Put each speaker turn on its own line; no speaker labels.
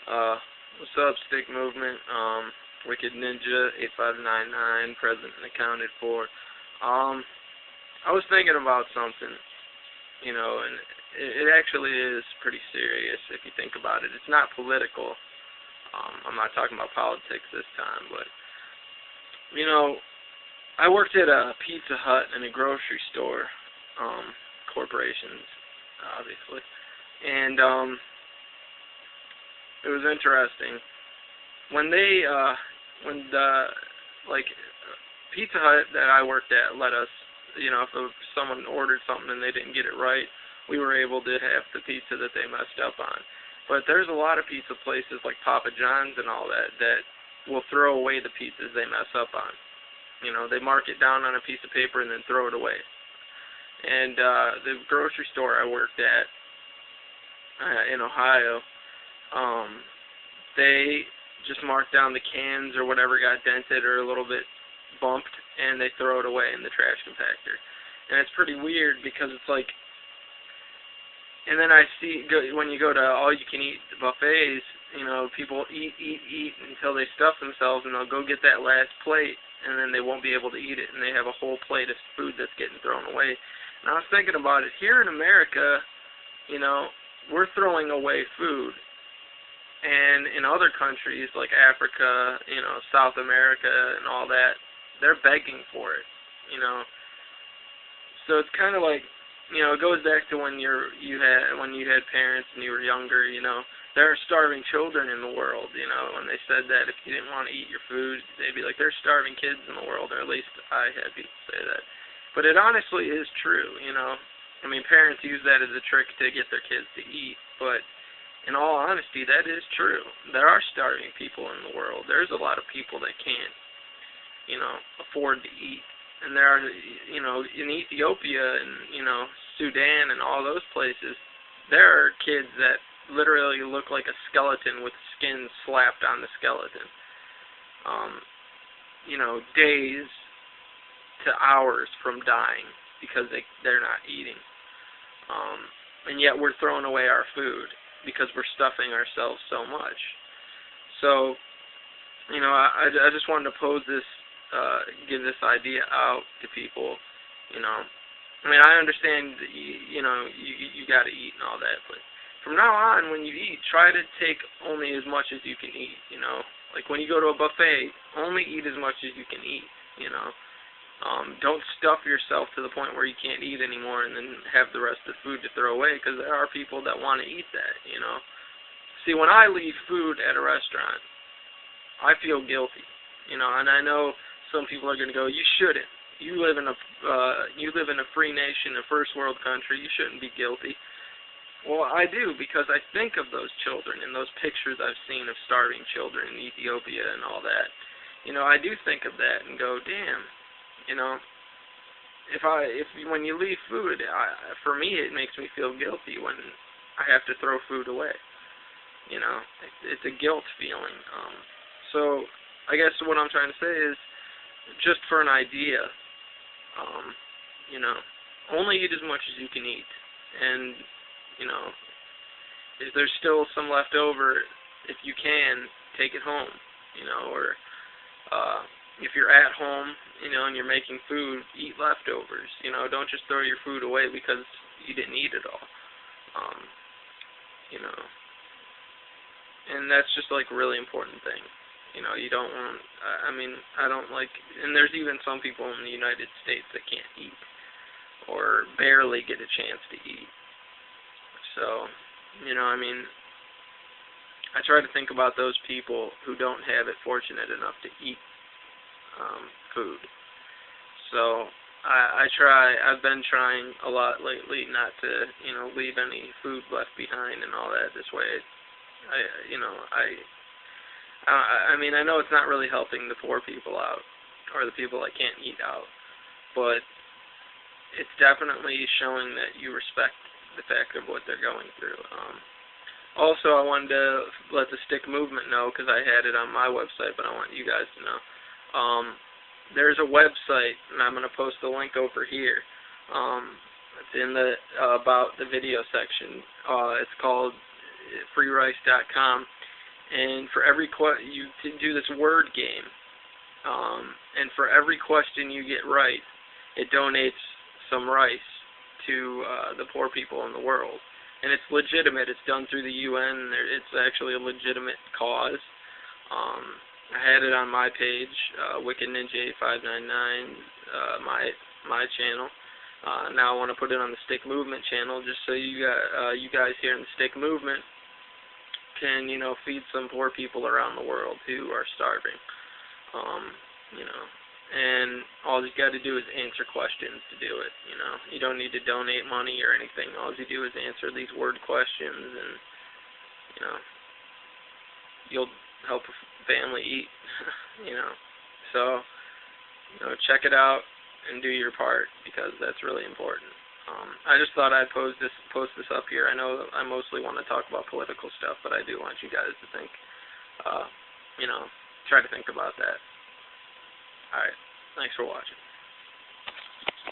What's up, Stick Movement? Wicked Ninja 8599 present and accounted for. I was thinking about something, and it actually is pretty serious if you think about it. It's not political. I'm not talking about politics this time, but I worked at a Pizza Hut and a grocery store, corporations, obviously, and it was interesting when Pizza Hut that I worked at let us, if someone ordered something and they didn't get it right, we were able to have the pizza that they messed up on. But there's a lot of pizza places like Papa John's and all that will throw away the pizzas they mess up on. They mark it down on a piece of paper and then throw it away. And the grocery store I worked at in Ohio, they just mark down the cans or whatever got dented or a little bit bumped, and they throw it away in the trash compactor. And it's pretty weird because it's like, and then I see when you go to all-you-can-eat buffets, people eat until they stuff themselves, and they'll go get that last plate, and then they won't be able to eat it, and they have a whole plate of food that's getting thrown away. And I was thinking about it. Here in America, we're throwing away food. And in other countries like Africa, South America and all that, they're begging for it, So it's kind of like, it goes back to when you had parents and you were younger, there are starving children in the world, when they said that if you didn't want to eat your food, they'd be like, there's starving kids in the world, or at least I had people say that. But it honestly is true, parents use that as a trick to get their kids to eat, but in all honesty, that is true. There are starving people in the world. There's a lot of people that can't, afford to eat. And there are, in Ethiopia and, Sudan and all those places, there are kids that literally look like a skeleton with skin slapped on the skeleton. Days to hours from dying because they're not eating. And yet we're throwing away our food because we're stuffing ourselves so much. So, I just wanted to pose this, give this idea out to people, I understand that you got to eat and all that, but from now on, when you eat, try to take only as much as you can eat, Like when you go to a buffet, only eat as much as you can eat, Don't stuff yourself to the point where you can't eat anymore and then have the rest of the food to throw away, because there are people that want to eat that, See, when I leave food at a restaurant, I feel guilty, and I know some people are going to go, you shouldn't. You live in a free nation, a first world country. You shouldn't be guilty. Well, I do, because I think of those children and those pictures I've seen of starving children in Ethiopia and all that. I do think of that and go, damn. When you leave food, for me it makes me feel guilty when I have to throw food away. It's a guilt feeling. So I guess what I'm trying to say is, just for an idea, only eat as much as you can eat, and if there's still some left over, if you can, take it home, or if you're at home, and you're making food, eat leftovers. Don't just throw your food away because you didn't eat it all. And that's just like a really important thing. You don't want, I don't like, and there's even some people in the United States that can't eat, or barely get a chance to eat. So, I try to think about those people who don't have it fortunate enough to eat food. So I've been trying a lot lately not to, leave any food left behind and all that. This way, I know it's not really helping the poor people out, or the people that can't eat out, but it's definitely showing that you respect the fact of what they're going through. Also, I wanted to let the Stick Movement know, because I had it on my website, but I want you guys to know. There's a website, and I'm going to post the link over here. It's in the about the video section. It's called freerice.com, And for every you can do this word game, and for every question you get right, it donates some rice to the poor people in the world. And it's legitimate. It's done through the UN. It's actually a legitimate cause. I had it on my page, Wicked Ninja 8599, my channel. Now I want to put it on the Stick Movement channel, just so you guys here in the Stick Movement can, feed some poor people around the world who are starving. And all you got to do is answer questions to do it. You don't need to donate money or anything. All you do is answer these word questions, and you'll help a family eat. So check it out and do your part, because that's really important. I just thought I'd post this up here. I know I mostly want to talk about political stuff, but I do want you guys to think, try to think about that. Alright, thanks for watching.